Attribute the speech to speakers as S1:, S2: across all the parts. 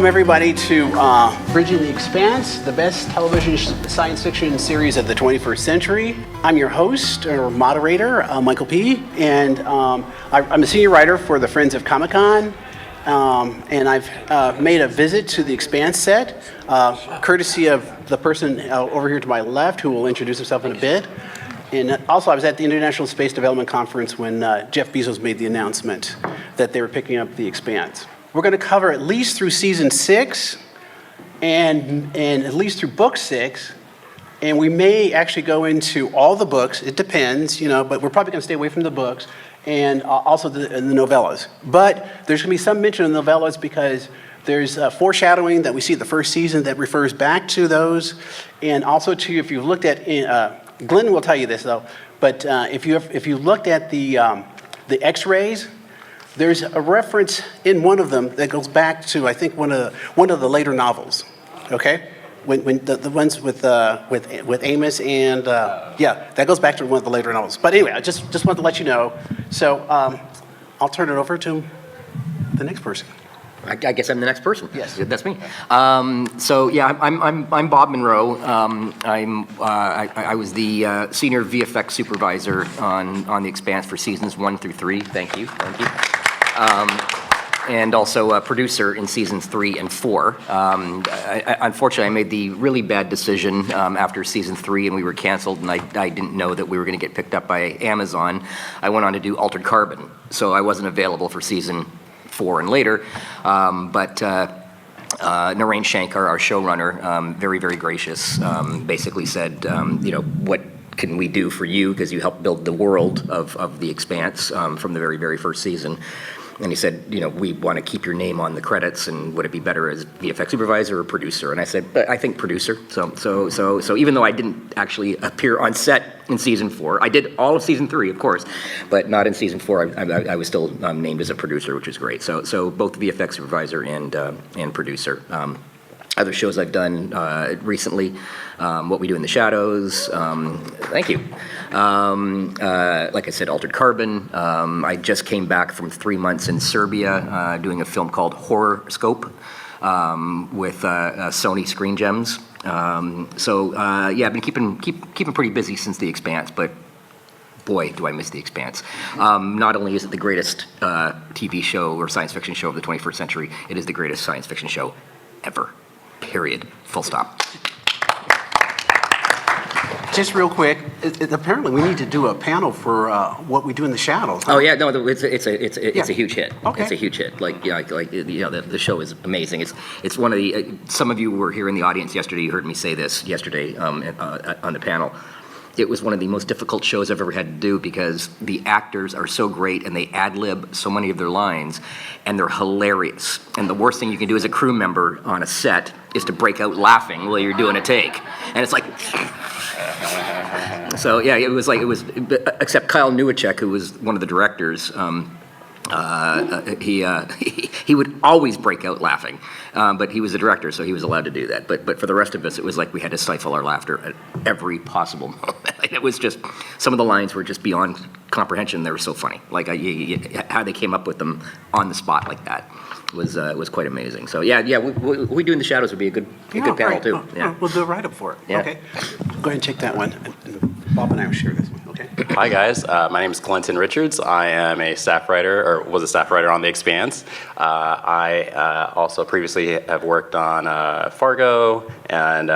S1: Welcome everybody to Bridging the Expanse, the best television science fiction series of the 21st century. I'm your host or moderator, Michael P. And I'm a senior writer for the Friends of Comic-Con. And I've made a visit to the Expanse set, courtesy of the person over here to my left, who will introduce himself in a bit. And also, I was at the International Space Development Conference when Jeff Bezos made the announcement that they were picking up the Expanse. We're going to cover at least through season 6 and at least through book 6. And we may actually go into all the books. It depends, but we're probably going to stay away from the books and also the novellas. But there's going to be some mention of the novellas because there's foreshadowing that we see at the first season that refers back to those. And also, too, if you've looked at, Glenton will tell you this, though, but if you looked at the X-rays, there's a reference in one of them that goes back to, I think, one of the later novels. Okay, when the ones with Amos and that goes back to one of the later novels. But anyway, I just wanted to let you know. So I'll turn it over to the next person.
S2: I guess I'm the next person.
S1: Yes,
S2: that's me. I'm Bob Munroe. I was the senior VFX supervisor on the Expanse for seasons 1 through 3. Thank you. And also a producer in seasons 3 and 4. Unfortunately, I made the really bad decision after season 3 and we were canceled, and I didn't know that we were going to get picked up by Amazon. I went on to do Altered Carbon, so I wasn't available for season 4 and later. But Narain Shankar, our showrunner, very, very gracious, basically said, what can we do for you, because you helped build the world of The Expanse from the very, very first season. And he said, we want to keep your name on the credits, and would it be better as VFX supervisor or producer? And I said, I think producer. So even though I didn't actually appear on set in season 4, I did all of season 3, of course, but not in season 4. I was still named as a producer, which is great. So both VFX supervisor and producer. Other shows I've done recently, What We Do in the Shadows, thank you. Like I said, Altered Carbon. I just came back from 3 months in Serbia doing a film called Horror Scope with Sony Screen Gems. I've been keeping pretty busy since The Expanse, but boy, do I miss The Expanse. Not only is it the greatest TV show or science fiction show of the 21st century, it is the greatest science fiction show ever. Period. Full stop.
S1: Just real quick, apparently we need to do a panel for What We Do in the Shadows. Huh?
S2: Oh yeah, no, it's a huge hit.
S1: Okay.
S2: It's a huge hit. The show is amazing. It's one of the. Some of you were here in the audience yesterday. You heard me say this yesterday on the panel. It was one of the most difficult shows I've ever had to do because the actors are so great and they ad-lib so many of their lines, and they're hilarious. And the worst thing you can do as a crew member on a set is to break out laughing while you're doing a take. And it's like... So yeah, it was except Kyle Newacek, who was one of the directors, he would always break out laughing, but he was the director, so he was allowed to do that. But for the rest of us, it was like we had to stifle our laughter at every possible moment. It was just, some of the lines were just beyond comprehension. They were so funny. Like how they came up with them on the spot like that was quite amazing. So we do in the Shadows would be a good panel too. Yeah,
S1: we'll do a write-up for it.
S2: Yeah.
S1: Okay, go ahead and take that one. Bob and I will share this one. Okay.
S3: Hi guys, my name is Glenton Richards. I am a staff writer, or was a staff writer on The Expanse. I also previously have worked on Fargo and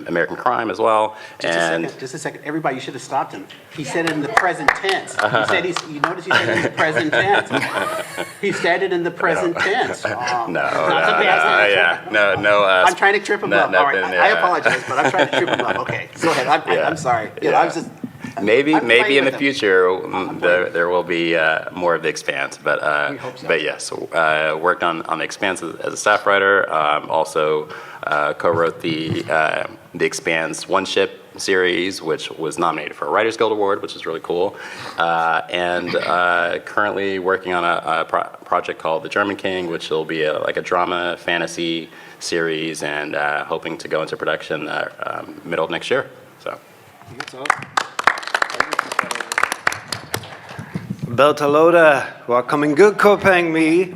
S3: American Crime as well.
S1: Just a second. Everybody, you should have stopped him. He said it in the present tense. You notice he said it in the present tense. He said it in the present tense.
S3: No.
S1: I'm trying to trip him up. All right, I apologize, but I'm trying to trip him up. Okay, go ahead. I'm sorry. I was just.
S3: Maybe in the future there will be more of The Expanse, but
S1: we hope so.
S3: But yes, worked on The Expanse as a staff writer. Also co-wrote the Expanse One Ship series, which was nominated for a Writers Guild Award, which is really cool. And currently working on a project called The German King, which will be like a drama fantasy series, and hoping to go into production middle of next year. So.
S4: Beltaloda, welcome in good Kopang me.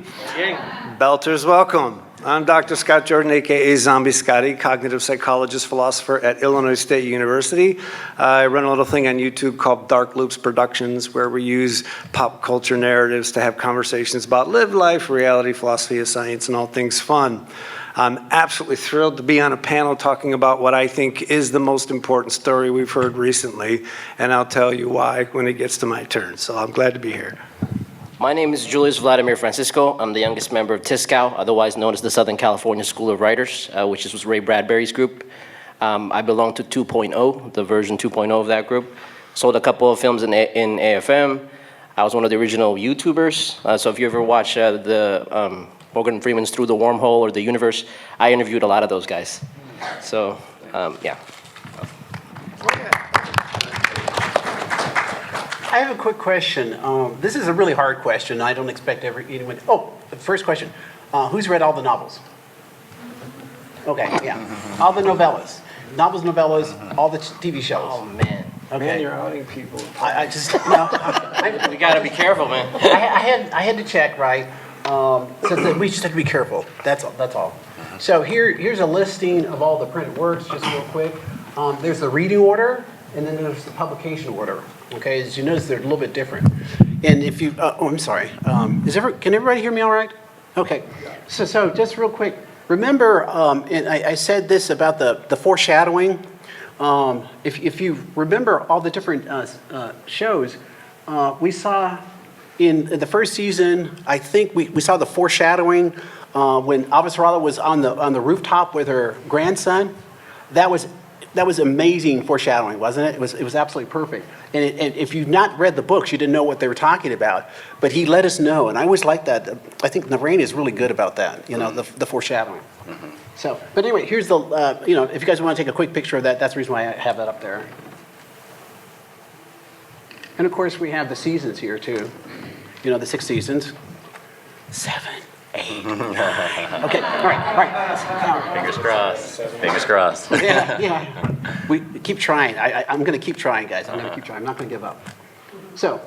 S4: Belters welcome. I'm Dr. Scott Jordan, aka Zombie Scotty, cognitive psychologist, philosopher at Illinois State University. I run a little thing on YouTube called Dark Loops Productions, where we use pop culture narratives to have conversations about lived life, reality, philosophy of science, and all things fun. I'm absolutely thrilled to be on a panel talking about what I think is the most important story we've heard recently, and I'll tell you why when it gets to my turn. So I'm glad to be here.
S5: My name is Julius Vladimir Francisco. I'm the youngest member of TISCAL, otherwise known as the Southern California School of Writers, which was Ray Bradbury's group. I belong to 2.0, the version 2.0 of that group. Sold a couple of films in AFM. I was one of the original YouTubers. So if you ever watch the Morgan Freeman's Through the Wormhole or The Universe, I interviewed a lot of those guys. So, yeah.
S1: I have a quick question. This is a really hard question. I don't expect anyone. Oh, the first question. Who's read all the novels? Okay, yeah. All the novellas. Novels, novellas, all the TV shows.
S5: Oh, man.
S1: Okay.
S4: Man, you're outing people.
S1: I just, no.
S5: We gotta be careful, man.
S1: I had to check, right? So we just have to be careful. That's all. So here's a listing of all the printed works, just real quick. There's the reading order, and then there's the publication order. Okay, as you notice, they're a little bit different. And if you, I'm sorry. Can everybody hear me all right? Okay. So just real quick, remember, and I said this about the foreshadowing. If you remember all the different shows, we saw in the first season, I think we saw the foreshadowing when Avasarala was on the rooftop with her grandson. That was amazing foreshadowing, wasn't it? It was absolutely perfect. And if you've not read the books, you didn't know what they were talking about. But he let us know, and I always like that. I think Narain is really good about that. The foreshadowing. Mm-hmm. So, but anyway, here's the. If you guys want to take a quick picture of that, that's the reason why I have that up there. And of course, we have the seasons here too. The 6 seasons. 7, 8, 9. Okay, all right.
S3: Fingers crossed. Fingers crossed.
S1: Yeah. We keep trying. I'm going to keep trying, guys. I'm going to keep trying. I'm not going to give up. So,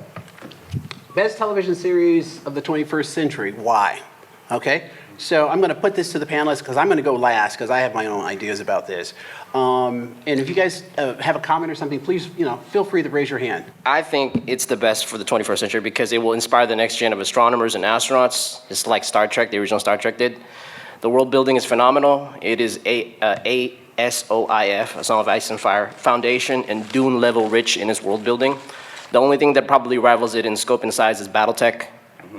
S1: best television series of the 21st century. Why? Okay. So I'm going to put this to the panelists because I'm going to go last because I have my own ideas about this. And if you guys have a comment or something, please, feel free to raise your hand.
S5: I think it's the best for the 21st century because it will inspire the next gen of astronomers and astronauts. It's like Star Trek, the original Star Trek did. The world building is phenomenal. It is ASOIF, A Song of Ice and Fire, foundation and Dune level rich in its world building. The only thing that probably rivals it in scope and size is Battletech,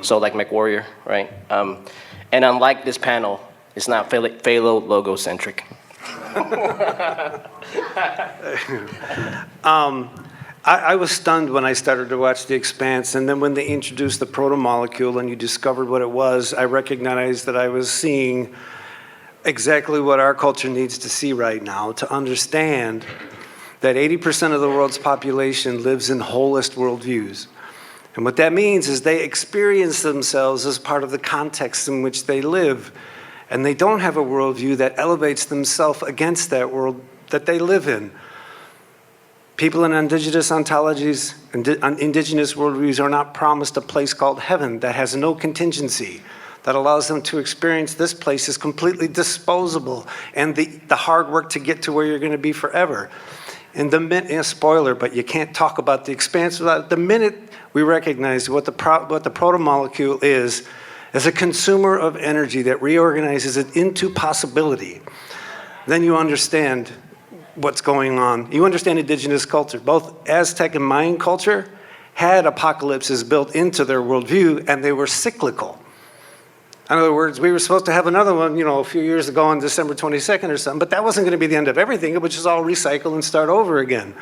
S5: so like MechWarrior, right? And unlike this panel, it's not Phalo logo centric.
S4: I was stunned when I started to watch The Expanse, and then when they introduced the proto-molecule and you discovered what it was, I recognized that I was seeing exactly what our culture needs to see right now to understand that 80% of the world's population lives in holist worldviews. And what that means is they experience themselves as part of the context in which they live. And they don't have a worldview that elevates themselves against that world that they live in. People in indigenous ontologies, indigenous worldviews are not promised a place called heaven that has no contingency, that allows them to experience this place is completely disposable and the hard work to get to where you're going to be forever. And spoiler, but you can't talk about The Expanse without the minute we recognize what the proto-molecule is as a consumer of energy that reorganizes it into possibility, then you understand what's going on. You understand indigenous culture. Both Aztec and Mayan culture had apocalypses built into their worldview, and they were cyclical. In other words, we were supposed to have another one, a few years ago on December 22nd or something, but that wasn't going to be the end of everything. It would just all recycle and start over again.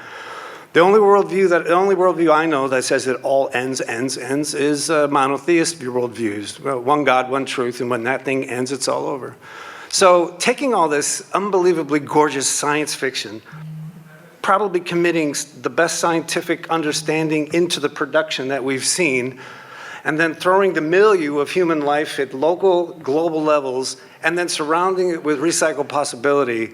S4: The only worldview I know that says it all ends is monotheist worldviews. Well, one God, one truth, and when that thing ends, it's all over. So taking all this unbelievably gorgeous science fiction, probably committing the best scientific understanding into the production that we've seen, and then throwing the milieu of human life at local, global levels, and then surrounding it with recycled possibility,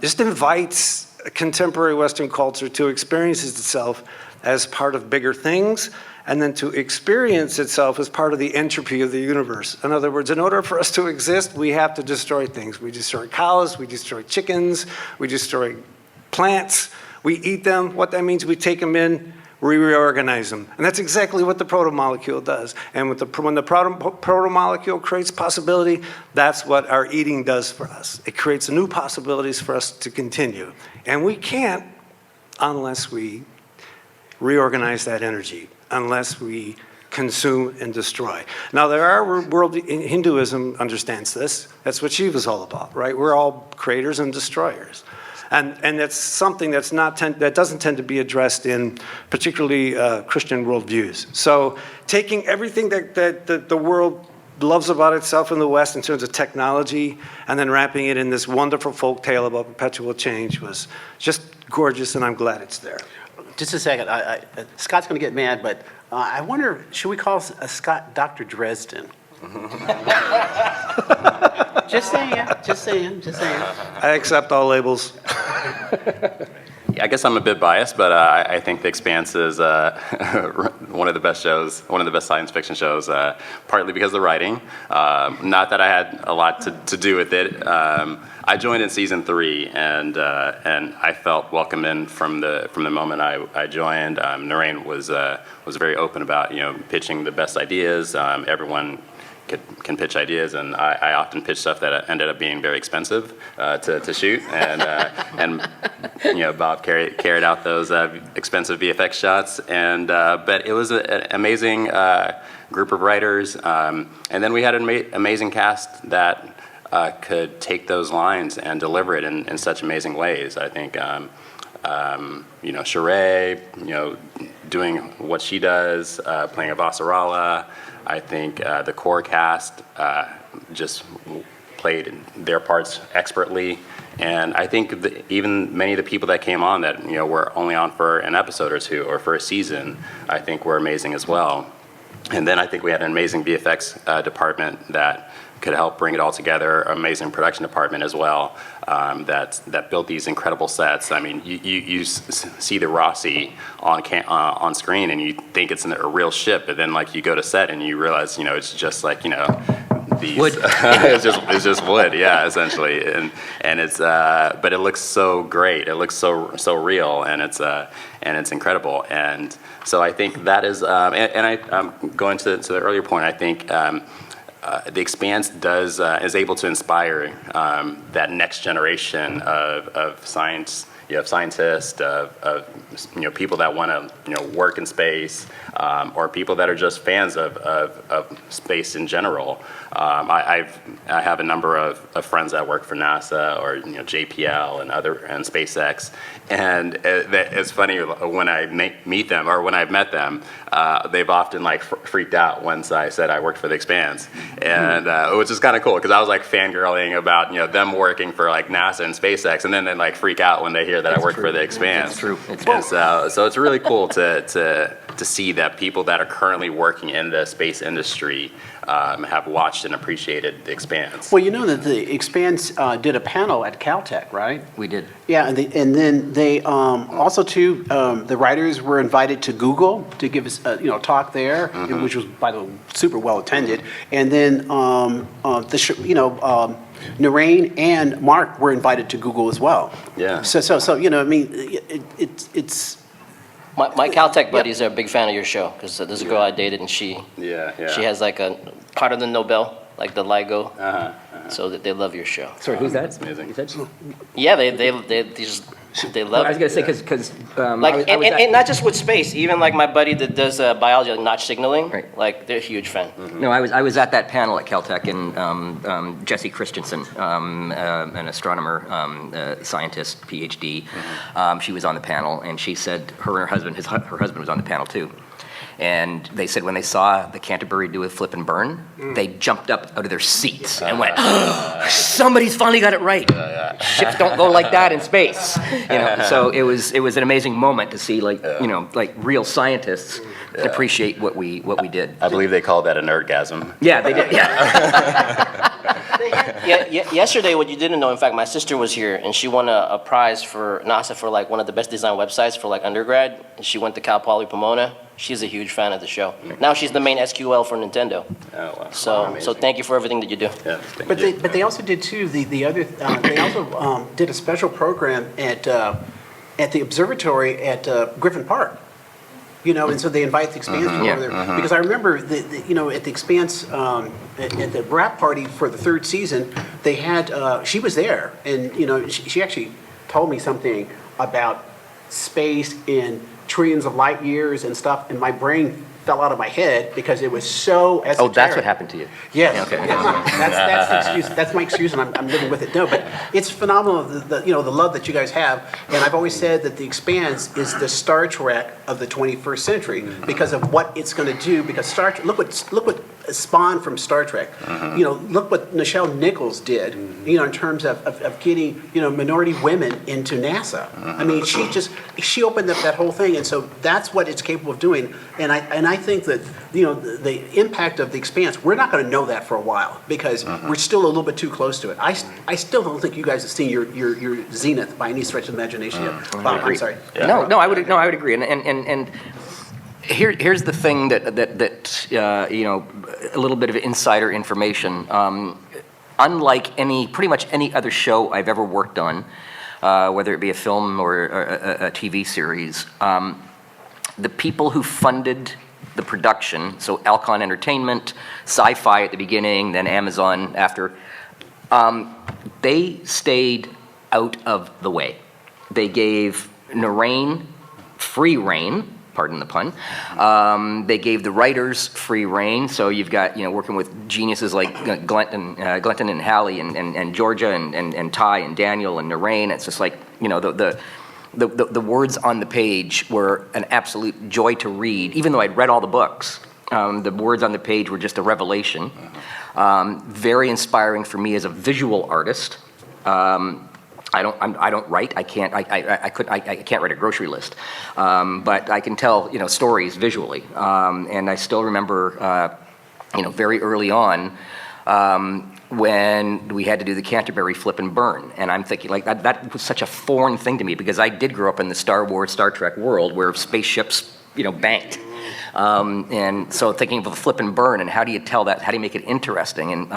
S4: just invites contemporary Western culture to experience itself as part of bigger things, and then to experience itself as part of the entropy of the universe. In other words, in order for us to exist, we have to destroy things. We destroy cows, we destroy chickens, we destroy plants, we eat them. What that means, we take them in, we reorganize them. And that's exactly what the protomolecule does. And when the protomolecule creates possibility, that's what our eating does for us. It creates new possibilities for us to continue. And we can't unless we reorganize that energy, unless we consume and destroy. Now, Hinduism understands this. That's what Shiva's all about, right? We're all creators and destroyers. And that's something that doesn't tend to be addressed in particularly Christian worldviews. So taking everything that the world loves about itself in the West in terms of technology and then wrapping it in this wonderful folk tale about perpetual change was just gorgeous, and I'm glad it's there.
S1: Just a second. Scott's going to get mad, but I wonder, should we call Scott Dr. Dresden? Just saying.
S4: I accept all labels.
S3: Yeah, I guess I'm a bit biased, but I think The Expanse is one of the best shows, one of the best science fiction shows, partly because of the writing. Not that I had a lot to do with it. I joined in season 3, and I felt welcomed in from the moment I joined. Narain was very open about pitching the best ideas. Everyone can pitch ideas, and I often pitch stuff that ended up being very expensive to shoot, and Bob carried out those expensive VFX shots, but it was an amazing group of writers, and then we had an amazing cast that could take those lines and deliver it in such amazing ways. I think Sheree, doing what she does, playing Avasarala. I think the core cast just played their parts expertly, and I think even many of the people that came on that were only on for an episode or two or for a season, I think were amazing as well. And then I think we had an amazing VFX department that could help bring it all together, amazing production department as well, that built these incredible sets. I mean, you see the Rossi on screen and you think it's a real ship, but then you go to set and you realize it's just these
S2: wood.
S3: it's just wood, yeah, essentially, and it's but it looks so great. It looks so real, and it's incredible. And so I think that is, I'm going to the earlier point. I think. The Expanse is able to inspire that next generation of science, of scientists, of people that want to work in space, or people that are just fans of space in general. I have a number of friends that work for NASA or JPL and SpaceX, and it's funny when I meet them or when I've met them, they've often freaked out once I said I worked for the Expanse, and which is kind of cool because I was fangirling about them working for NASA and SpaceX, and then they freak out when they hear that I work for the Expanse.
S2: It's true.
S3: And so it's really cool to see that people that are currently working in the space industry have watched and appreciated The Expanse.
S1: Well, that The Expanse did a panel at Caltech, right?
S2: We did.
S1: Yeah, and then they also too the writers were invited to Google to give us talk there, which was by the way super well attended. And then Narain and Mark were invited to Google as well.
S3: Yeah.
S1: So it's.
S5: My Caltech buddies are a big fan of your show because there's a girl I dated and she has a part of the Nobel, the LIGO, so that they love your show.
S2: Sorry, who's that?
S3: That's amazing.
S2: You said?
S5: Yeah, they love
S2: I was
S5: it.
S2: going to say because
S5: And not just with space, even my buddy that does biology, notch signaling,
S2: Right.
S5: they're a huge fan.
S2: No, I was at that panel at Caltech, and Jessie Christensen, an astronomer, scientist, PhD, she was on the panel, and she said her husband was on the panel too. And they said when they saw the Canterbury do a flip and burn, they jumped up out of their seats and went, "Somebody's finally got it right. Ships don't go like that in space." So it was an amazing moment to see real scientists appreciate what we did.
S3: I believe they call that a nerdgasm.
S2: Yeah, they did. Yeah.
S5: Yesterday, what you didn't know, in fact, my sister was here, and she won a prize for NASA for like one of the best design websites for like undergrad. And she went to Cal Poly Pomona. She's a huge fan of the show. Now she's the main SQL for Nintendo.
S3: Oh, wow.
S5: So thank you for everything that you do.
S3: Yeah, thank
S1: But
S3: you.
S1: they also did too, they also did a special program at the observatory at Griffin Park. And so they invite the Expanse people over there. Because I remember, at the Expanse, at the wrap party for the third season, they had, she was there. And, she actually told me something about space and trillions of light years and stuff. And my brain fell out of my head because it was so esoteric.
S2: Oh, that's what happened to you?
S1: Yes.
S2: Okay.
S1: Yes. That's the excuse. That's my excuse, and I'm living with it. No, but it's phenomenal, the love that you guys have. And I've always said that the Expanse is the Star Trek of the 21st century because of what it's going to do. Because look what spawned from Star Trek. Look what Nichelle Nichols did. In terms of getting minority women into NASA. I mean, she opened up that whole thing, and so that's what it's capable of doing. And I think that the impact of the Expanse, we're not going to know that for a while because we're still a little bit too close to it. I still don't think you guys have seen your zenith by any stretch of the imagination yet. Bob, I'm sorry.
S2: Yeah. No, I would agree. And here's the thing that a little bit of insider information. Unlike pretty much any other show I've ever worked on, whether it be a film or a TV series, the people who funded the production, so Alcon Entertainment, Sci-Fi at the beginning, then Amazon after, they stayed out of the way. They gave Narain free rein, pardon the pun. They gave the writers free rein, so you've got working with geniuses like Glenton and Hallie and Georgia and Ty and Daniel and Narain. It's just like the words on the page were an absolute joy to read, even though I'd read all the books. The words on the page were just a revelation. Very inspiring for me as a visual artist. I don't write. I can't write a grocery list, but I can tell stories visually. And I still remember very early on when we had to do the Canterbury flip and burn, and I'm thinking like that was such a foreign thing to me because I did grow up in the Star Wars, Star Trek world where spaceships banked. And so thinking of the flip and burn and how do you tell that? How do you make it interesting? And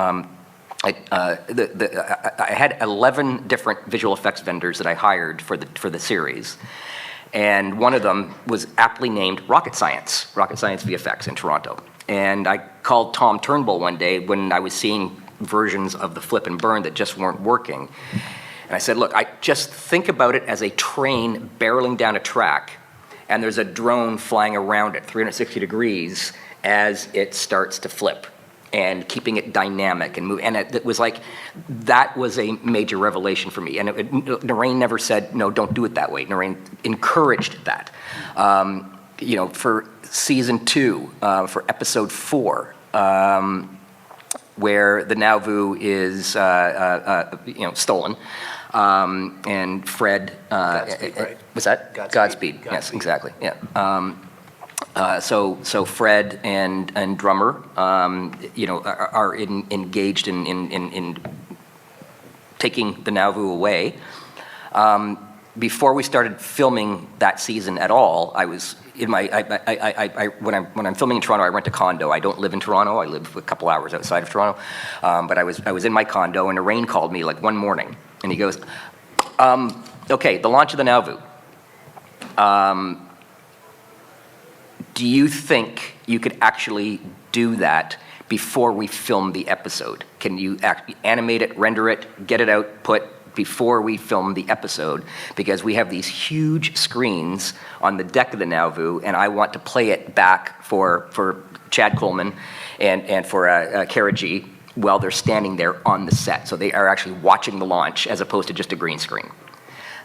S2: I had 11 different visual effects vendors that I hired for the series, and one of them was aptly named Rocket Science VFX in Toronto. And I called Tom Turnbull one day when I was seeing versions of the flip and burn that just weren't working. And I said, look, I just think about it as a train barreling down a track, and there's a drone flying around it 360 degrees as it starts to flip, and keeping it dynamic and move. And it was like, that was a major revelation for me. And Narain never said, no, don't do it that way. Narain encouraged that. For season 2, for episode 4, where the Nauvoo is, stolen, and Fred,
S1: Godspeed, right?
S2: was that? Godspeed. Yes, exactly, yeah. So Fred and Drummer, are engaged in taking the Nauvoo away. Before we started filming that season at all, I was in my when I'm filming in Toronto, I rent a condo. I don't live in Toronto. I live a couple hours outside of Toronto. But I was in my condo, and Narain called me like one morning, and he goes, "Okay, the launch of the Nauvoo. Do you think you could actually do that before we film the episode? Can you animate it, render it, get it output before we film the episode? Because we have these huge screens on the deck of the Nauvoo, and I want to play it back for Chad Coleman and for Kara G while they're standing there on the set. So they are actually watching the launch as opposed to just a green screen."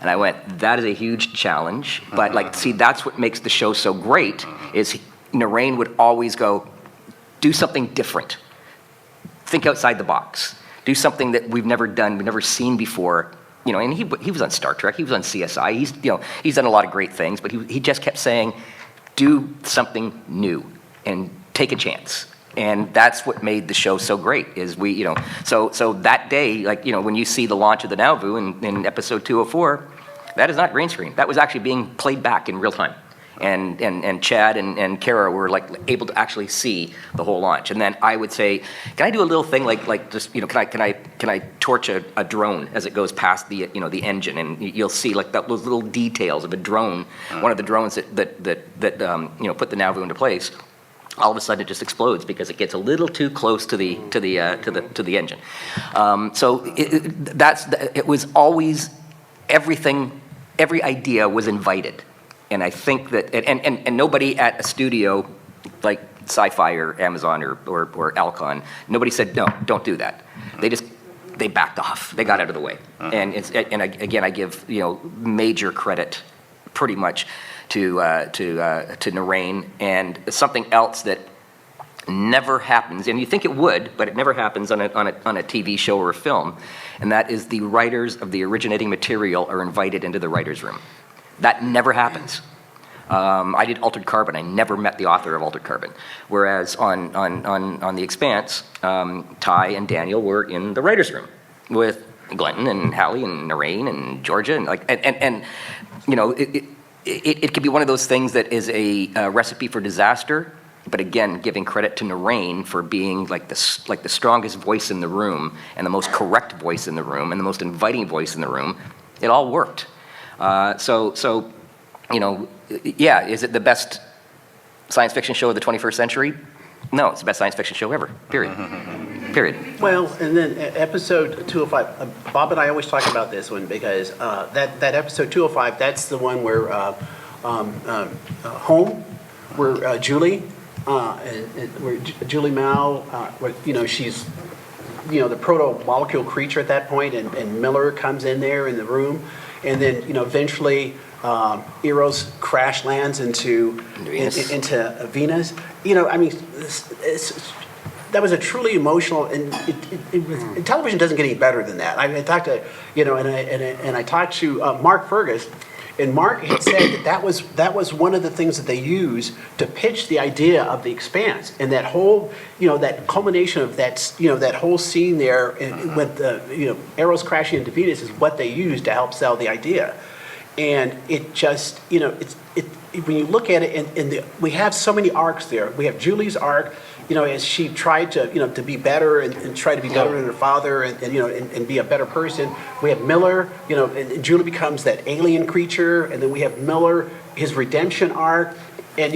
S2: And I went, that is a huge challenge, but see, that's what makes the show so great, is Narain would always go, do something different. Think outside the box. Do something that we've never done, we've never seen before. And he was on Star Trek, he was on CSI, he's done a lot of great things, but he just kept saying, do something new and take a chance. And that's what made the show so great, is so that day, like, when you see the launch of the Nauvoo in episode 204, that is not green screen. That was actually being played back in real time. And Chad and Kara were like able to actually see the whole launch. And then I would say, can I do a little thing like just, can I torch a drone as it goes past the the engine, and you'll see like those little details of a drone, one of the drones that put the Nauvoo into place. All of a sudden, it just explodes because it gets a little too close to the engine. So it was always everything. Every idea was invited, and I think that and nobody at a studio like Sci-Fi or Amazon or Alcon, nobody said no, don't do that. They backed off. They got out of the way. Again, I give major credit, pretty much, to Narain. And something else that never happens, and you think it would, but it never happens on a TV show or a film, and that is the writers of the originating material are invited into the writer's room. That never happens. I did Altered Carbon. I never met the author of Altered Carbon. Whereas on The Expanse, Ty and Daniel were in the writer's room with Glenton and Hallie and Narain and Georgia and it could be one of those things that is a recipe for disaster. But again, giving credit to Narain for being like the strongest voice in the room and the most correct voice in the room and the most inviting voice in the room, it all worked. Yeah, is it the best science fiction show of the 21st century? No, it's the best science fiction show ever, period. Period.
S1: Well, and then episode 205, Bob and I always talk about this one because that episode 205, that's the one where Home, where Julie, where Julie Mao, she's, the proto-molecule creature at that point, and Miller comes in there in the room, and then, eventually Eros crash lands into Venus. That was a truly emotional, and television doesn't get any better than that. I talked to, and I talked to Mark Fergus, and Mark had said that was one of the things that they used to pitch the idea of The Expanse, and that whole, that culmination of that, that whole scene there with the, Eros crashing into Venus is what they used to help sell the idea, and it just, when you look at it, and we have so many arcs there. We have Julie's arc, as she tried to, to be better and try to be better than her father and be a better person. We have Miller, and Julie becomes that alien creature, and then we have Miller, his redemption arc, and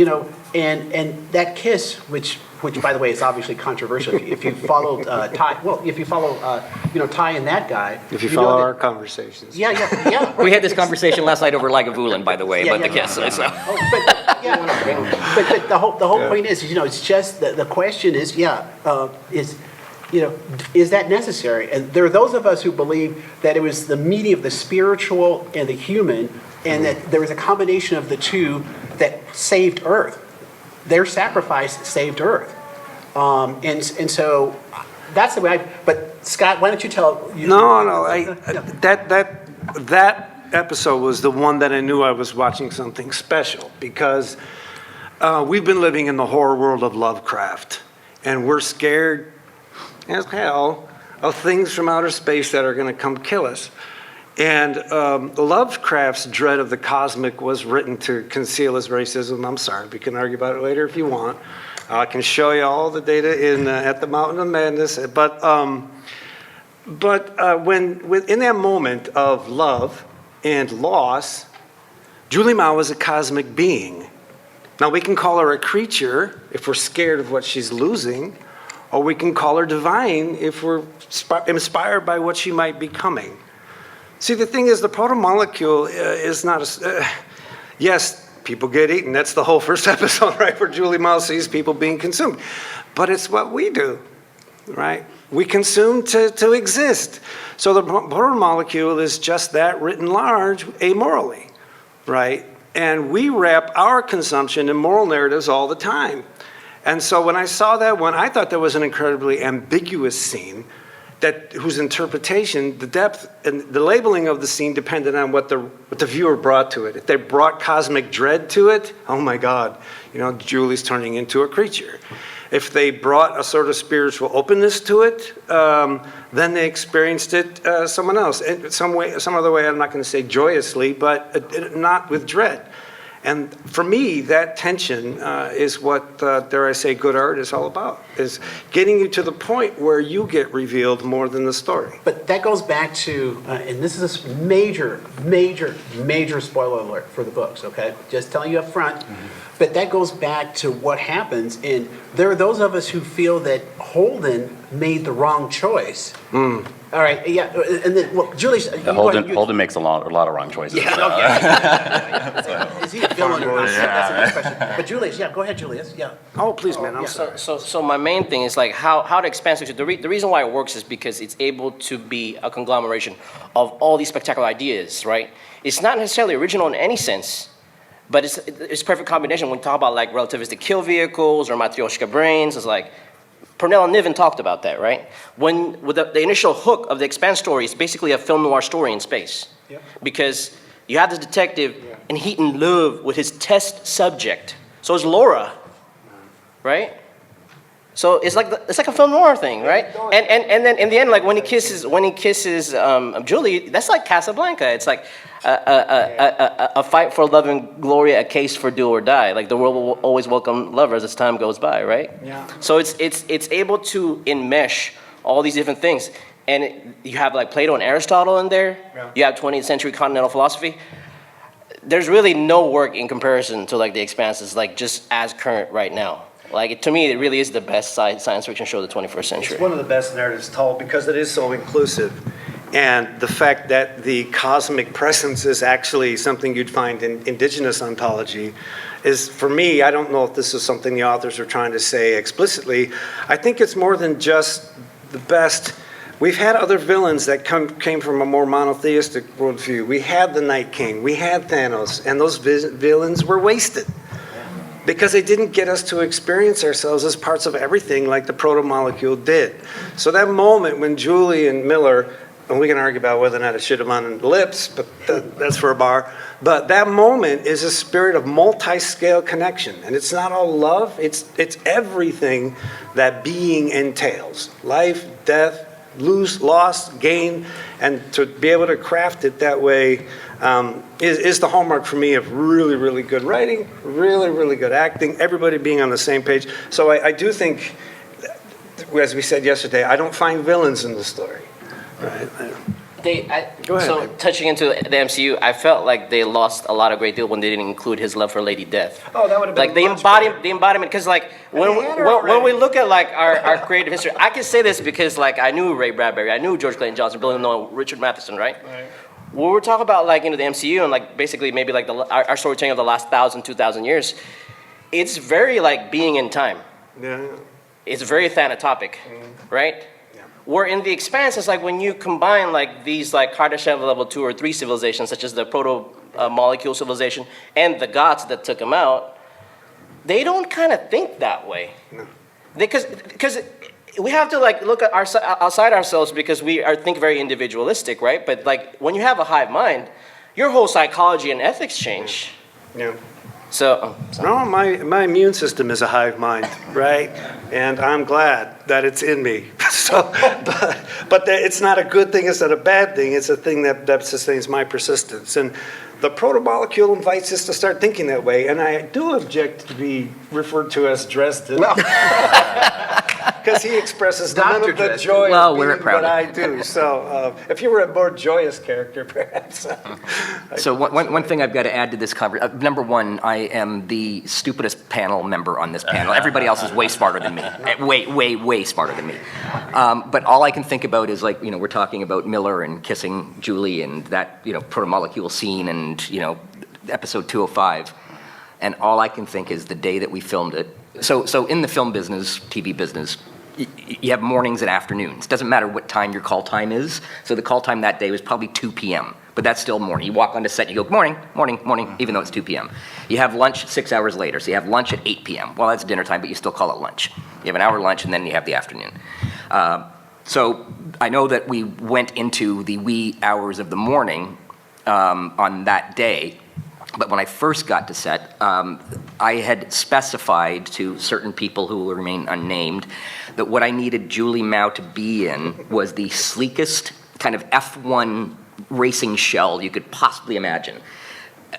S1: and that kiss, which by the way is obviously controversial. If you followed Ty, if you follow Ty and that guy,
S4: if you follow our conversations,
S1: yeah.
S2: We had this conversation last night over Lagavulin, by the way, about the kiss. So.
S1: But the whole point is, it's just the question is, is that necessary? And there are those of us who believe that it was the meeting of the spiritual and the human, and that there was a combination of the two that saved Earth. Their sacrifice saved Earth, and so that's the way. But Scott, why don't you tell?
S4: That episode was the one that I knew I was watching something special, because we've been living in the horror world of Lovecraft, and we're scared as hell of things from outer space that are going to come kill us. And Lovecraft's dread of the cosmic was written to conceal his racism. I'm sorry, we can argue about it later if you want. I can show you all the data at the Mountain of Madness. But when in that moment of love and loss, Julie Mao is a cosmic being. Now we can call her a creature if we're scared of what she's losing, or we can call her divine if we're inspired by what she might be becoming. See, the thing is, the proto-molecule is not yes, people get eaten. That's the whole first episode, right, where Julie Mao sees people being consumed. But it's what we do, right? We consume to exist. So the proto-molecule is just that written large amorally, right? And we wrap our consumption in moral narratives all the time. And so when I saw that one, I thought that was an incredibly ambiguous scene, whose interpretation, the depth, and the labeling of the scene depended on what the viewer brought to it. If they brought cosmic dread to it, oh my God, Julie's turning into a creature. If they brought a sort of spiritual openness to it, then they experienced it someone else. In some other way, I'm not going to say joyously, but not with dread. And for me, that tension is what, dare I say, good art is all about, is getting you to the point where you get revealed more than the story.
S1: But that goes back to, and this is a major, major, major spoiler alert for the books, okay? Just telling you up front. But that goes back to what happens, and there are those of us who feel that Holden made the wrong choice. All right, yeah, and then, well, Julius, you go ahead,
S3: Holden makes a lot of wrong choices.
S1: Is he a villain or not? That's a good question. But Julius, yeah, go ahead, Julius, yeah.
S4: Oh, please, man, I'm sorry.
S5: So my main thing is like how the Expanse, the reason why it works is because it's able to be a conglomeration of all these spectacular ideas, right? It's not necessarily original in any sense, but it's a perfect combination. When we talk about like relativistic kill vehicles or Matryoshka brains, it's like, Purnell and Niven talked about that, right? With the initial hook of the Expanse story is basically a film noir story in space. Yep. Because you have this detective and he's in love with his test subject. So is Laura, right? So it's like a film noir thing, right? And then in the end, like when he kisses Julie, that's like Casablanca. It's like a fight for love and glory, a case for do or die. Like the world will always welcome lovers as time goes by, right? Yeah. So it's able to enmesh all these different things, and you have like Plato and Aristotle in there. Yeah. You have 20th century continental philosophy. There's really no work in comparison to like the Expanse, like just as current right now. Like, to me, it really is the best science fiction show of the 21st century.
S4: It's one of the best narratives told because it is so inclusive. And the fact that the cosmic presence is actually something you'd find in indigenous ontology is, for me, I don't know if this is something the authors are trying to say explicitly. I think it's more than just the best. We've had other villains that came from a more monotheistic worldview. We had the Night King, we had Thanos, and those villains were wasted. Because they didn't get us to experience ourselves as parts of everything like the proto-molecule did. So that moment when Julie and Miller, and we can argue about whether or not it should have on the lips, but that's for a bar, but that moment is a spirit of multi-scale connection. And it's not all love, it's everything that being entails. Life, death, loss, gain, and to be able to craft it that way is the hallmark for me of really, really good writing, really, really good acting, everybody being on the same page. So I do think, as we said yesterday, I don't find villains in the story. Right?
S5: Go ahead. So touching into the MCU, I felt like they lost a lot of great deal when they didn't include his love for Lady Death.
S4: Oh, that would have been
S5: like the embodiment, because like when we look at like our creative history, I can say this because like I knew Ray Bradbury, I knew George Clayton Johnson, Bill Noel, Richard Matheson, right? When we're talking about like the MCU and like basically maybe like our storytelling of the last 1,000, 2,000 years, it's very like being in time. Yeah. It's very thanatopic, right? Where in the Expanse, it's like when you combine like these like Kardashev level 2 or 3 civilizations, such as the proto-molecule civilization and the gods that took them out, they don't kind of think that way. No. Because we have to like look at outside ourselves because we think very individualistic, right? But like when you have a hive mind, your whole psychology and ethics change. Yeah. So,
S4: no, my immune system is a hive mind, right? And I'm glad that it's in me. So, but it's not a good thing. It's not a bad thing. It's a thing that sustains my persistence. And the proto-molecule invites us to start thinking that way. And I do object to be referred to as Dresden. Because he expresses none of the joy of being what I do. So if you were a more joyous character, perhaps.
S2: So one thing I've got to add to this conversation. Number one, I am the stupidest panel member on this panel. Everybody else is way smarter than me. Way smarter than me. But all I can think about is like, we're talking about Miller and kissing Julie and that, proto-molecule scene and, episode 205. And all I can think is the day that we filmed it. So in the film business, TV business, you have mornings and afternoons. Doesn't matter what time your call time is. So the call time that day was probably 2 p.m., but that's still morning. You walk onto set and you go, morning, even though it's 2 p.m. You have lunch 6 hours later, so you have lunch at 8 p.m. Well, that's dinner time, but you still call it lunch. You have an hour lunch, and then you have the afternoon. So I know that we went into the wee hours of the morning on that day, but when I first got to set, I had specified to certain people who will remain unnamed that what I needed Julie Mao to be in was the sleekest kind of F1 racing shell you could possibly imagine,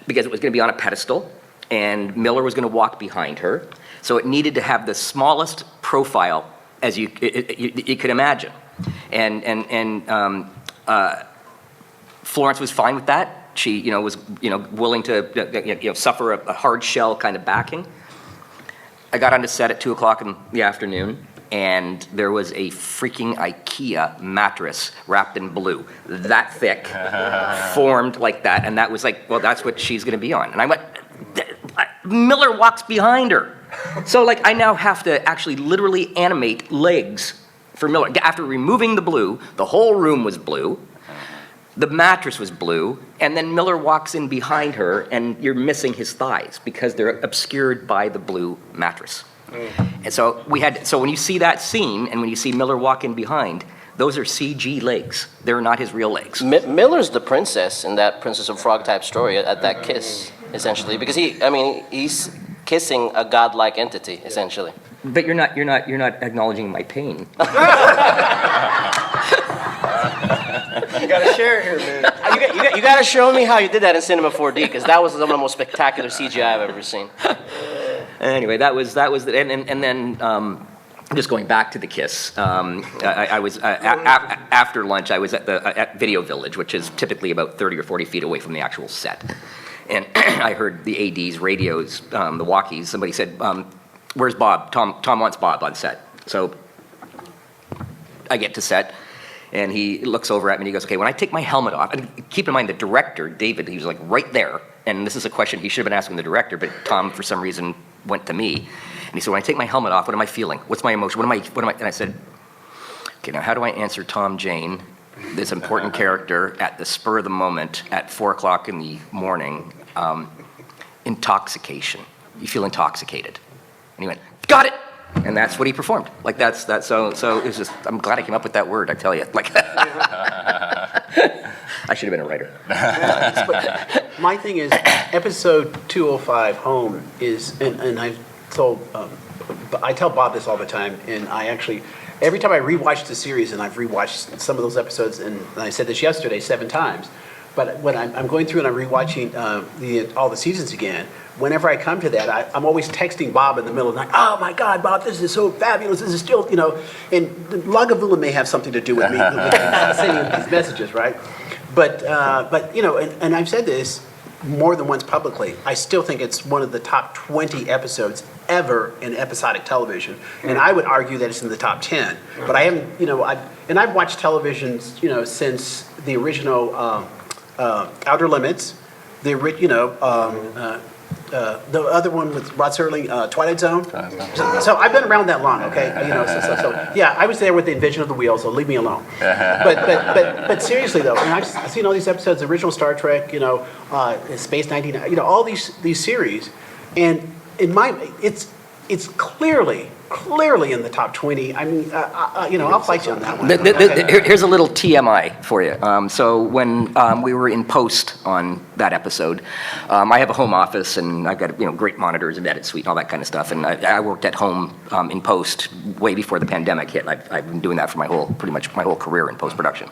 S2: because it was going to be on a pedestal, and Miller was going to walk behind her. So it needed to have the smallest profile as you could imagine. And Florence was fine with that. She, was, willing to, suffer a hard shell kind of backing. I got onto set at 2 o'clock in the afternoon, and there was a freaking IKEA mattress wrapped in blue, that thick, formed like that, and that was like, well, that's what she's going to be on. And I went, Miller walks behind her. So, like, I now have to actually literally animate legs for Miller. After removing the blue, the whole room was blue. The mattress was blue, and then Miller walks in behind her, and you're missing his thighs because they're obscured by the blue mattress. And so when you see that scene, and when you see Miller walk in behind, those are CG legs. They're not his real legs.
S5: Miller's the princess in that Princess of Frog type story at that kiss, essentially, because he's kissing a godlike entity, essentially.
S2: But you're not acknowledging my pain.
S4: You gotta share it here, man.
S5: You gotta show me how you did that in Cinema 4D, because that was some of the most spectacular CGI I've ever seen.
S2: Anyway, that was and then just going back to the kiss. I was after lunch. I was at Video Village, which is typically about 30 or 40 feet away from the actual set, and I heard the AD's radios, the walkies. Somebody said, "Where's Bob? Tom wants Bob on set." So I get to set. And he looks over at me and he goes, okay, when I take my helmet off, and keep in mind the director, David, he was like right there. And this is a question he should have been asking the director, but Tom, for some reason, went to me. And he said, when I take my helmet off, what am I feeling? What's my emotion? What am I? And I said, okay, now how do I answer Tom Jane, this important character, at the spur of the moment, at 4 o'clock in the morning, intoxication. You feel intoxicated. And he went, got it! And that's what he performed. Like that's so it was just, I'm glad I came up with that word, I tell you. Like I should have been a writer.
S1: But my thing is, episode 205, Home, is, and I tell Bob this all the time, and I actually, every time I rewatch the series, and I've rewatched some of those episodes, and I said this yesterday 7 times, but when I'm going through and I'm rewatching all the seasons again, whenever I come to that, I'm always texting Bob in the middle of the night, oh my God, Bob, this is so fabulous, this is still, and Lagavulin may have something to do with me sending these messages, right? But and I've said this more than once publicly, I still think it's one of the top 20 episodes ever in episodic television, and I would argue that it's in the top 10. But I haven't, I've watched television, since the original Outer Limits, the other one with Rod Serling, Twilight Zone. So I've been around that long, okay? So yeah, I was there with the invention of the wheel, so leave me alone. But seriously though, I've seen all these episodes, the original Star Trek, Space 19, all these series, and in it's clearly in the top 20. I mean, I'll fight you on that one.
S2: Here's a little TMI for you. So when we were in post on that episode, I have a home office and I've got great monitors and edit suite and all that kind of stuff. And I worked at home in post way before the pandemic hit. I've been doing that for pretty much my whole career in post production.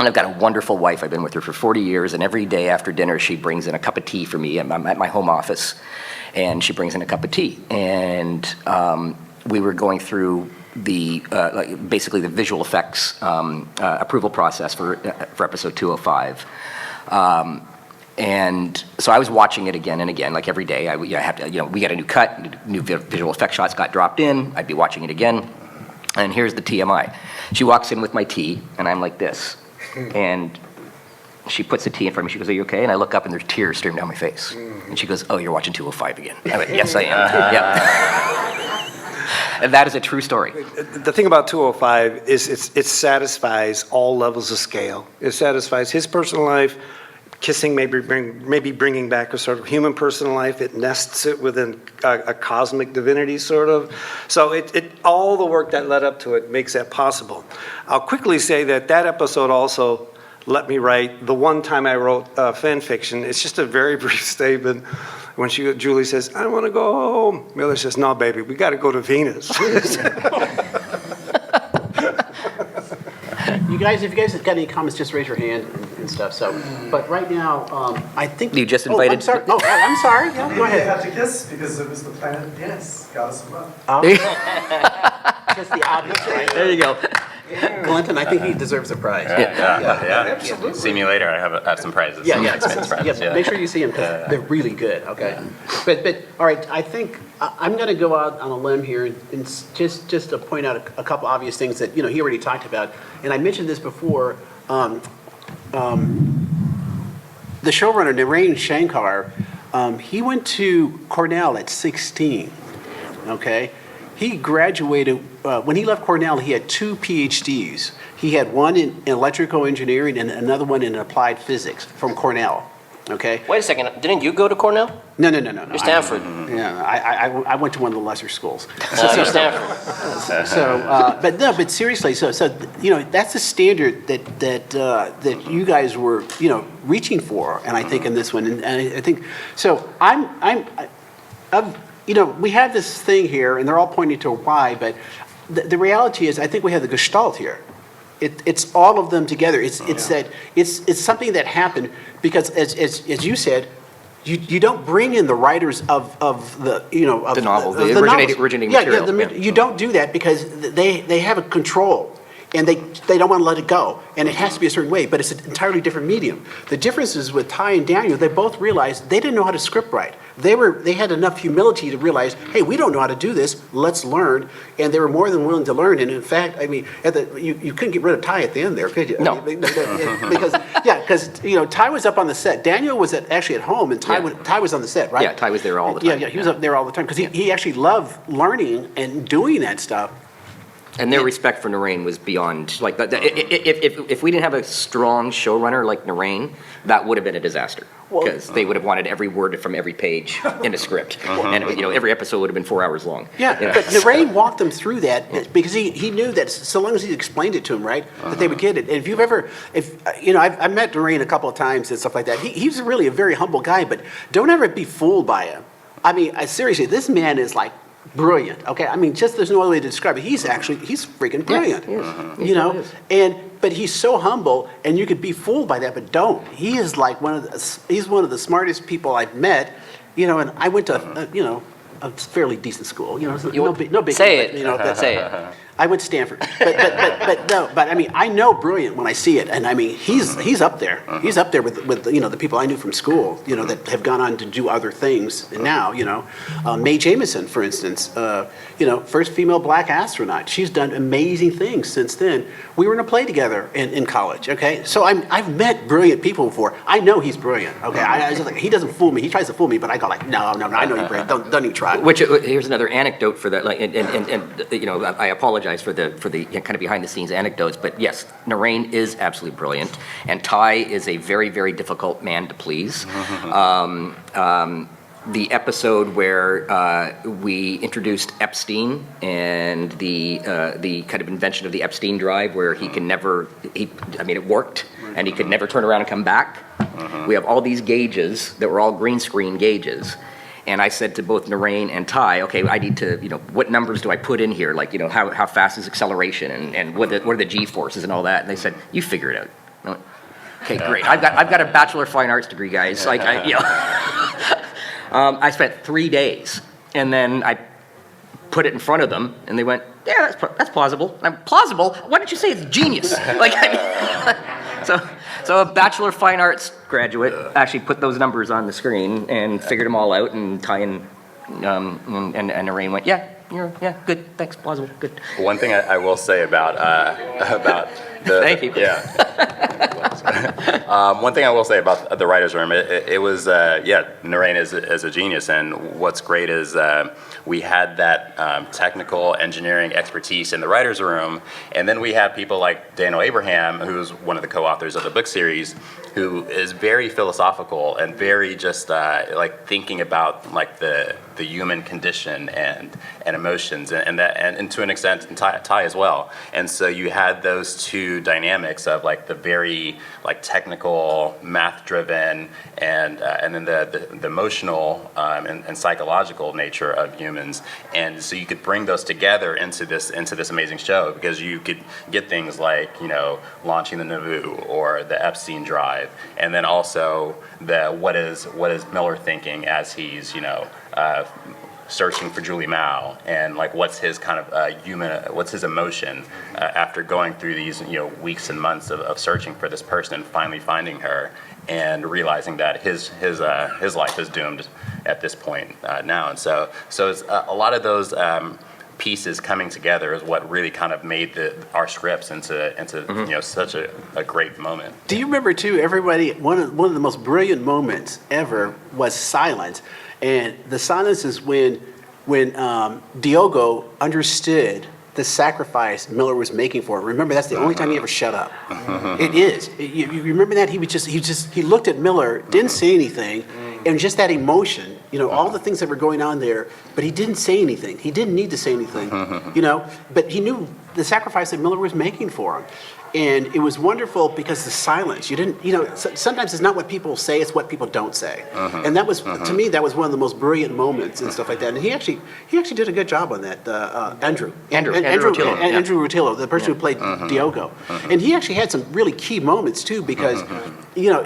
S2: And I've got a wonderful wife. I've been with her for 40 years, and every day after dinner, she brings in a cup of tea for me. I'm at my home office, and she brings in a cup of tea. And we were going through basically the visual effects approval process for episode 205. And so I was watching it again and again, like every day. I have to, we got a new cut, new visual effect shots got dropped in. I'd be watching it again. And here's the TMI. She walks in with my tea, and I'm like this. And she puts the tea in front of me. She goes, are you okay? And I look up, and there's tears streaming down my face. And she goes, oh, you're watching 205 again. I went, yes, I am. Yeah. And that is a true story.
S4: The thing about 205 is it satisfies all levels of scale. It satisfies his personal life, kissing, maybe bringing back a sort of human personal life. It nests it within a cosmic divinity, sort of. So it all the work that led up to it makes that possible. I'll quickly say that episode also let me write. The one time I wrote fan fiction, it's just a very brief statement. When Julie says, "I want to go home," Miller says, "No, baby, we got to go to Venus."
S1: You guys, if you guys have got any comments, just raise your hand and stuff. So, but right now, I think
S2: You just
S1: Oh,
S2: invited-
S1: I'm sorry. Oh, I'm sorry. Yeah, go
S6: They
S1: ahead.
S6: have to kiss because it was the planet Venus, goddess of love.
S1: Just the obvious, right?
S2: There you go.
S1: Glenton, I think he deserves a prize.
S3: Yeah. See me later. I have some prizes.
S1: Yeah,
S3: some
S1: yeah,
S3: Expanse prizes.
S1: yeah. Make sure you see them because they're really good. Okay, but all right. I think I'm going to go out on a limb here and just to point out a couple obvious things that he already talked about, and I mentioned this before. The showrunner Narain Shankar, he went to Cornell at 16. Okay, he graduated when he left Cornell. He had 2 PhDs. He had one in electrical engineering and another one in applied physics from Cornell. Okay.
S5: Wait a second, didn't you go to Cornell?
S1: No.
S5: You're Stanford.
S1: I went to one of the lesser schools.
S5: You're Stanford.
S1: But seriously, so that's the standard that you guys were reaching for, and I think in this one, and I think so. We have this thing here, and they're all pointing to why, but the reality is, I think we have the gestalt here. It's all of them together. It's something that happened because, as you said, you don't bring in the writers of the of
S2: The novel, the
S1: novels.
S2: originating
S1: Yeah,
S2: material.
S1: you don't do that because they have a control. And they don't want to let it go. And it has to be a certain way, but it's an entirely different medium. The difference is with Ty and Daniel, they both realized they didn't know how to script write. They had enough humility to realize, hey, we don't know how to do this, let's learn. And they were more than willing to learn. And in fact, I mean, you couldn't get rid of Ty at the end there, could you?
S2: No.
S1: I mean, because Ty was up on the set. Daniel was actually at home, and Ty was on the set, right?
S2: Yeah, Ty was there all the time.
S1: Yeah, he was up there all the time because he actually loved learning and doing that stuff.
S2: And their respect for Narain was beyond, like, if we didn't have a strong showrunner like Narain, that would have been a disaster. Because they would have wanted every word from every page in a script. And, every episode would have been 4 hours long.
S1: Yeah, but Narain walked them through that because he knew that so long as he explained it to him, right, that they would get it. And if you've ever, I've met Narain a couple of times and stuff like that. He's really a very humble guy, but don't ever be fooled by him. I mean, seriously, this man is like, brilliant. Okay, I mean, there's no other way to describe it. He's freaking brilliant.
S2: Yes,
S1: but he's so humble, and you could be fooled by that, but don't. He is like he's one of the smartest people I've met. And I went to a fairly decent school. No big.
S5: Say it. Say it.
S1: I went to Stanford, but I mean, I know brilliant when I see it, and I mean, he's up there. He's up there with the people I knew from school, that have gone on to do other things. And now, Mae Jemison, for instance, first female black astronaut. She's done amazing things since then. We were in a play together in college. Okay, so I've met brilliant people before. I know he's brilliant. Okay, I just like, he doesn't fool me. He tries to fool me, but I go like, no, I know you're brilliant. Don't even try.
S2: Which here's another anecdote for that. Like, and I apologize for the kind of behind the scenes anecdotes, but yes, Narain is absolutely brilliant, and Ty is a very, very difficult man to please. The episode where we introduced Epstein and the kind of invention of the Epstein drive, where it worked, and he could never turn around and come back. We have all these gauges that were all green screen gauges. And I said to both Narain and Ty, okay, I need to, what numbers do I put in here? Like, how fast is acceleration and what are the G-forces and all that? And they said, you figure it out. I went, okay, great. I've got a Bachelor of Fine Arts degree, guys. Like, I spent 3 days, and then I put it in front of them, and they went, yeah, that's plausible. And I'm plausible? Why don't you say it's genius? Like, so a Bachelor of Fine Arts graduate actually put those numbers on the screen and figured them all out, and Ty and Narain went, yeah, good, thanks, plausible, good.
S3: One thing I will say about the
S2: Thank you.
S3: Yeah. One thing I will say about the writers' room, it was Narain is a genius, and what's great is we had that technical engineering expertise in the writers' room, and then we have people like Daniel Abraham, who's one of the co-authors of the book series, who is very philosophical and very just like thinking about like the the human condition and emotions, and to an extent Ty as well. And so you had those two dynamics of like the very like technical, math-driven, and then the emotional and psychological nature of humans. And so you could bring those together into this amazing show, because you could get things like, you know, launching the Nauvoo or the Epstein drive, and then also what is Miller thinking as he's, you know, searching for Julie Mao, and like what's his kind of what's his emotion after going through these, you know, weeks and months of searching for this person and finally finding her and realizing that his life is doomed at this point now. And so it's a lot of those pieces coming together is what really kind of made our scripts into you know, such a great moment.
S1: Do you remember too, everybody, one of the most brilliant moments ever was silence. And the silence is when Diogo understood the sacrifice Miller was making for it. Remember, that's the only time he ever shut up. It is. You remember that? He looked at Miller, didn't say anything, and just that emotion, you know, all the things that were going on there, but he didn't say anything. He didn't need to say anything, you know, but he knew the sacrifice that Miller was making for him. And it was wonderful because the silence, you didn't, you know, sometimes it's not what people say, it's what people don't say. And that was, to me, that was one of the most brilliant moments and stuff like that. And he actually did a good job on that, Andrew Rutillo, the person who played Diogo. And he actually had some really key moments too, because, you know,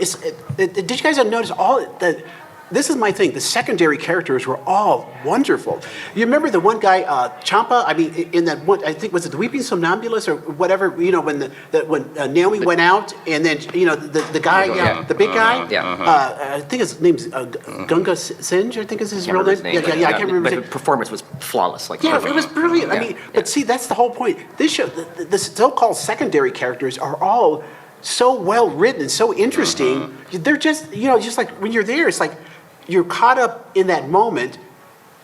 S1: did you guys notice this is my thing. The secondary characters were all wonderful. You remember the one guy, Champa? I mean, in that one, I think, was it the Weeping Somnambulist or whatever? You know, when Naomi went out, and then, you know, the guy, the big guy. I think his name's Gunga Sinj. I think is his real name.
S2: Yeah,
S1: I can't remember.
S2: But the performance was flawless. Like,
S1: yeah,
S2: perfect.
S1: it was brilliant. I mean, but see, that's the whole point. This show, the so-called secondary characters are all so well written and so interesting. They're just, you know, just like when you're there, it's like you're caught up in that moment.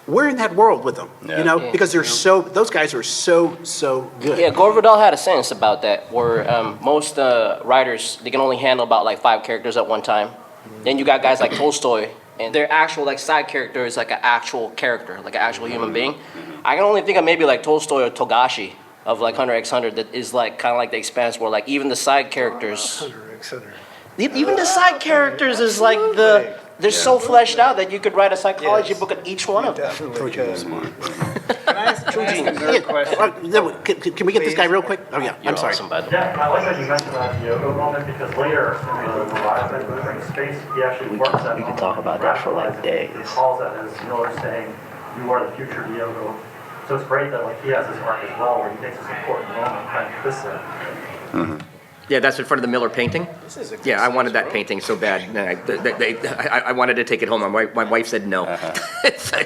S1: We're in that world with them, you know, because they're those guys are so good.
S5: Yeah, Gore Vidal had a sentence about that, where most writers, they can only handle about like 5 characters at one time. Then you got guys like Tolstoy, and their actual like side character is like an actual character, like an actual human being. I can only think of maybe like Tolstoy or Togashi of like Hunter x Hunter, that is like kind of like The Expanse, where like even the side characters, even the side characters is like they're so fleshed out that you could write a psychology book on each one of them.
S6: Definitely could.
S5: True genius.
S1: Can we get this guy real quick? Oh yeah, I'm sorry.
S7: Yeah, I like that you mentioned that Diogo moment, because later in the live moving space, he actually works that.
S8: We could talk about that for like days.
S7: He calls that as Miller saying, "You are the future Diogo." So it's great that like he has this arc as well, where he takes this important moment like this.
S2: Yeah, that's in front of the Miller painting. Yeah, I wanted that painting so bad. I wanted to take it home. My wife said no. I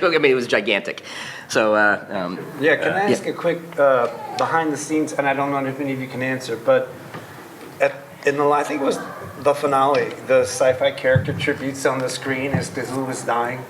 S2: mean, it was gigantic. So,
S4: Yeah, can I ask a quick behind the scenes, and I don't know if any of you can answer, but I think it was the finale, the sci-fi character tributes on the screen as to who was dying.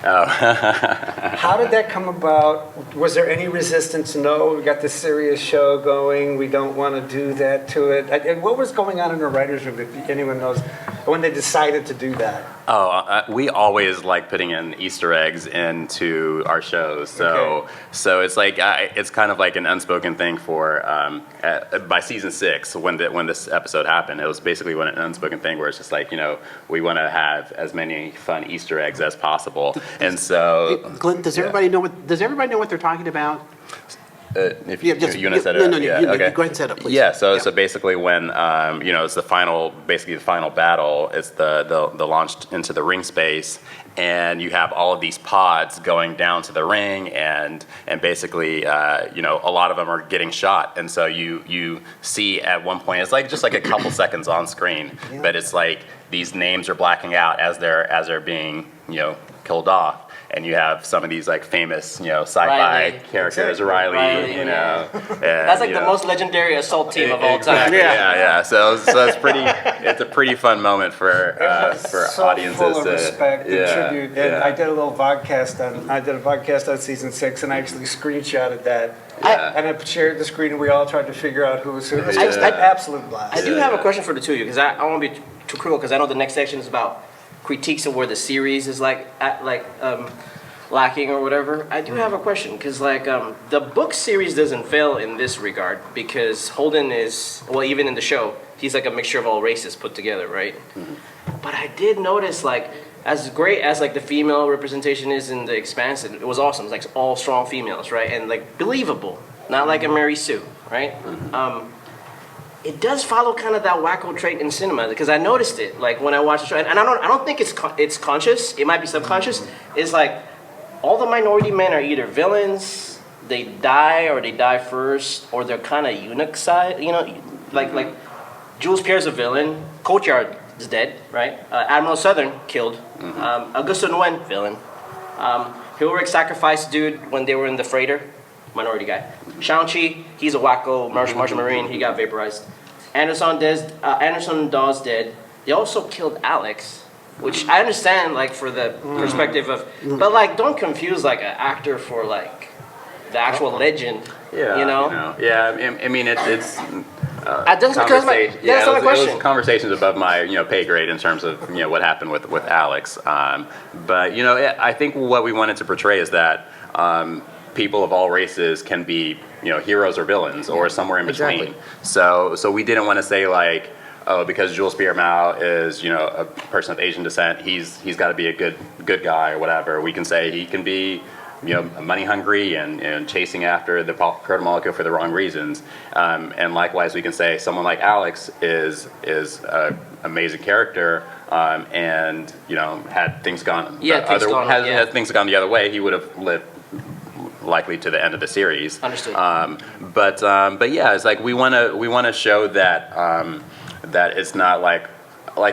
S3: Oh.
S4: How did that come about? Was there any resistance? No, we got this serious show going. We don't want to do that to it. And what was going on in the writers' room, if anyone knows, when they decided to do that?
S3: Oh, we always like putting in Easter eggs into our shows. So it's like it's kind of like an unspoken thing for by season 6 when this episode happened. It was basically an unspoken thing where it's just like, you know, we want to have as many fun Easter eggs as possible. And so,
S1: Glenton, does everybody know what they're talking about?
S3: If you want to set it up,
S1: okay. Go ahead and set it up, please.
S3: Yeah, so basically when you know, it's the final battle. It's the launch into the ring space, and you have all of these pods going down to the ring, and basically you know, a lot of them are getting shot, and so you see at one point, it's like just like a couple seconds on screen, but it's like these names are blacking out as they're being, you know, killed off. And you have some of these like famous, you know, sci-fi characters, Riley, you know.
S5: That's like the most legendary assault team of all time.
S3: Yeah. So it's a pretty fun moment for audiences.
S4: Full of
S3: to,
S4: respect and tribute. And I did a little vodcast on season 6, and I actually screenshotted that. And I shared the screen, and we all tried to figure out who was who. It was just an absolute blast.
S5: I do have a question for the two of you, because I don't want to be too cruel, because I know the next section is about critiques of where the series is lacking or whatever. I do have a question because like the book series doesn't fail in this regard because Holden is, well, even in the show, he's like a mixture of all races put together, right? But I did notice like as great as like the female representation is in the Expanse, it was awesome. It's like all strong females, right? And like believable, not like a Mary Sue, right? It does follow kind of that wacko trait in cinema because I noticed it like when I watched the show, and I don't think it's conscious. It might be subconscious. It's like all the minority men are either villains, they die or they die first, or they're kind of eunuch side. You know, like Jules Pierre's a villain. Courtyard is dead, right? Admiral Southern killed. Augusto Nguyen, villain. Heroic sacrifice dude when they were in the freighter, minority guy. Shang-Chi, he's a wacko Martian Marine. He got vaporized. Anderson Dawes dead. They also killed Alex, which I understand, like for the perspective of, but like don't confuse like an actor for like the actual legend.
S3: Yeah,
S5: you know?
S3: Yeah, I mean it's.
S5: That's not my question.
S3: It was conversations above my pay grade in terms of what happened with Alex. But I think what we wanted to portray is that people of all races can be heroes or villains or somewhere in between.
S5: Exactly.
S3: So we didn't want to say like, oh, because Jules Pierre Mao is a person of Asian descent, he's got to be a good guy or whatever. We can say he can be money hungry and chasing after the protomolecule for the wrong reasons. And likewise, we can say someone like Alex is an amazing character, and had things gone had things gone the other way, he would have lived likely to the end of the series.
S5: Understood.
S3: But yeah, it's like we want to show that that it's not like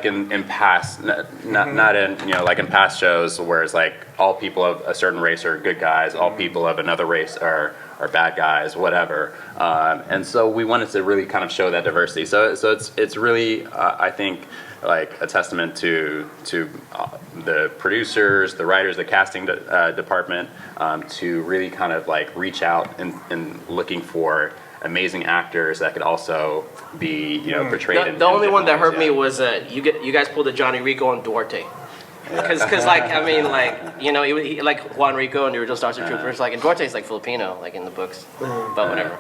S3: in past, not in like in past shows where it's like all people of a certain race are good guys, all people of another race are bad guys, whatever. And so we wanted to really kind of show that diversity. So it's really I think like a testament to the producers, the writers, the casting department to really kind of like reach out in looking for amazing actors that could also be portrayed.
S5: The only one that hurt me was you guys pulled a Johnny Rico and Duarte. Because like I mean like he, like Juan Rico and the original Starship Troopers, like and Duarte's like Filipino like in the books, but whatever.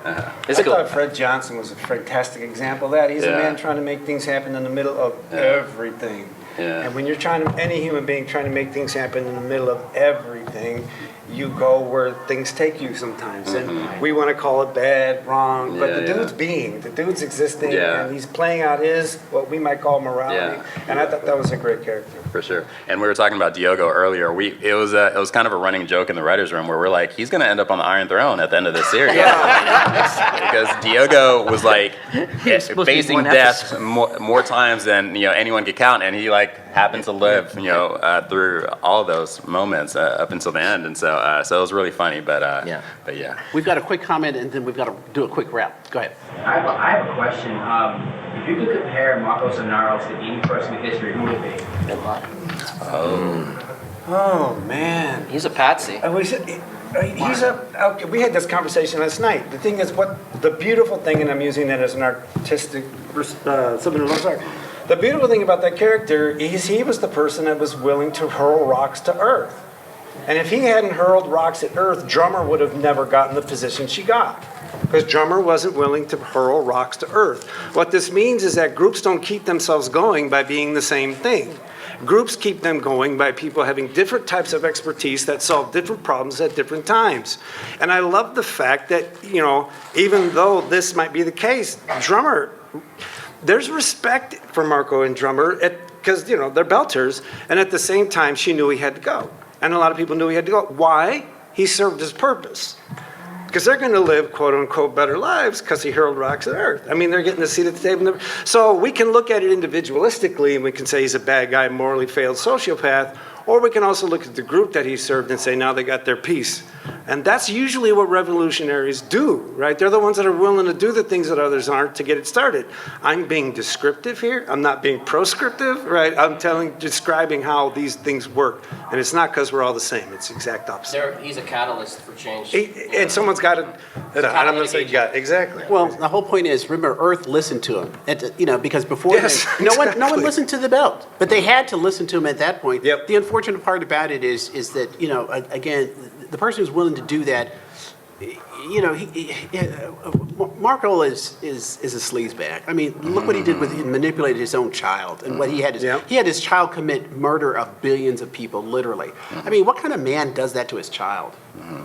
S5: It's cool.
S4: I thought Fred Johnson was a fantastic example of that. He's a man trying to make things happen in the middle of everything.
S3: Yeah.
S4: And when you're any human being trying to make things happen in the middle of everything, you go where things take you sometimes. And we want to call it bad, wrong, but the dude's existing, and he's playing out what we might call morality. And I thought that was a great character.
S3: For sure. And we were talking about Diogo earlier. It was kind of a running joke in the writers' room where we're like, he's going to end up on the Iron Throne at the end of this series. Because Diogo was like facing death more times than anyone could count, and he like happened to live through all of those moments up until the end, and so it was really funny. But yeah.
S1: We've got a quick comment, and then we've got to do a quick wrap. Go ahead.
S9: I have a question. If you could compare Marcos Naros to any person in history, who would it be?
S4: Oh man,
S5: He's a patsy.
S4: We had this conversation last night. The thing is, the beautiful thing, and I'm using that as an artistic the beautiful thing about that character is he was the person that was willing to hurl rocks to Earth. And if he hadn't hurled rocks at Earth, Drummer would have never gotten the position she got. Because Drummer wasn't willing to hurl rocks to Earth. What this means is that groups don't keep themselves going by being the same thing. Groups keep them going by people having different types of expertise that solve different problems at different times. And I love the fact that, even though this might be the case, Drummer, there's respect for Marco and Drummer because, they're belters. And at the same time, she knew he had to go. And a lot of people knew he had to go. Why? He served his purpose. Because they're going to live, quote unquote, better lives because he hurled rocks at Earth. I mean, they're getting a seat at the table. So we can look at it individualistically and we can say he's a bad guy, morally failed sociopath. Or we can also look at the group that he served and say, now they got their piece. And that's usually what revolutionaries do, right? They're the ones that are willing to do the things that others aren't to get it started. I'm being descriptive here. I'm not being proscriptive, right? I'm describing how these things work. And it's not because we're all the same. It's the exact opposite.
S5: He's a catalyst for change.
S4: And someone's got to And I'm going to say gut, exactly.
S1: Well, the whole point is, remember, Earth listened to him. Because before
S4: Yes,
S1: then, no one
S4: exactly.
S1: listened to the belt, but they had to listen to him at that point.
S4: Yep.
S1: The unfortunate part about it is that again, the person who's willing to do that, Marco is a sleazebag. I mean, look what he did with he manipulated his own child, and what he had his child commit murder of billions of people, literally. I mean, what kind of man does that to his child?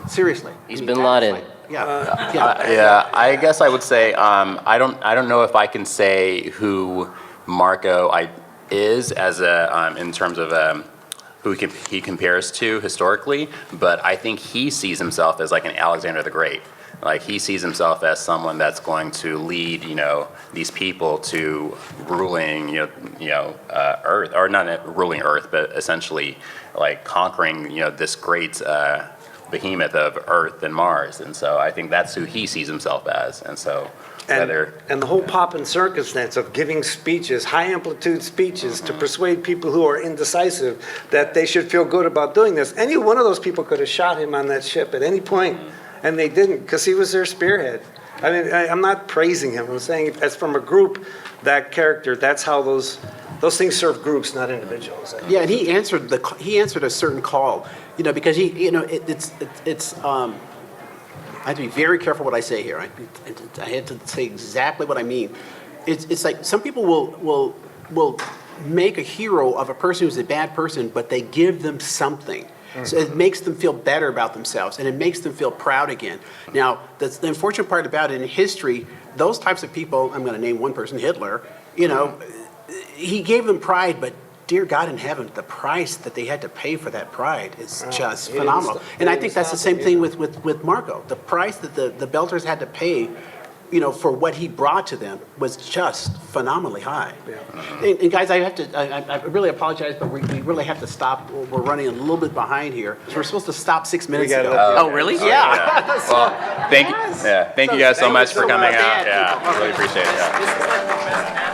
S1: Seriously.
S5: He's Bin Laden.
S3: Yeah, I guess I would say I don't know if I can say who Marco is as a in terms of who he compares to historically, but I think he sees himself as like an Alexander the Great. Like he sees himself as someone that's going to lead, these people to ruling, Earth, or not ruling Earth, but essentially like conquering, this great behemoth of Earth and Mars. And so I think that's who he sees himself as. And so
S4: And the whole pomp and circumstance of giving speeches, high amplitude speeches, to persuade people who are indecisive that they should feel good about doing this. Any one of those people could have shot him on that ship at any point, and they didn't, because he was their spearhead. I mean, I'm not praising him. I'm saying, as from a group, that character, that's how those things serve groups, not individuals.
S1: Yeah, and he answered a certain call, because I have to be very careful what I say here. I had to say exactly what I mean. It's like some people will make a hero of a person who's a bad person, but they give them something. So it makes them feel better about themselves, and it makes them feel proud again. Now, the unfortunate part about it in history, those types of people, I'm going to name one person, Hitler, he gave them pride, but dear God in heaven, the price that they had to pay for that pride is just phenomenal. And I think that's the same thing with Marco. The price that the Belters had to pay, for what he brought to them was just phenomenally high. Yeah. And guys, I really apologize, but we really have to stop. We're running a little bit behind here. So we're supposed to stop 6 minutes ago.
S2: Oh, really?
S1: Yeah.
S3: Well, thank you guys so much for coming out. Yeah, really appreciate it. Yeah.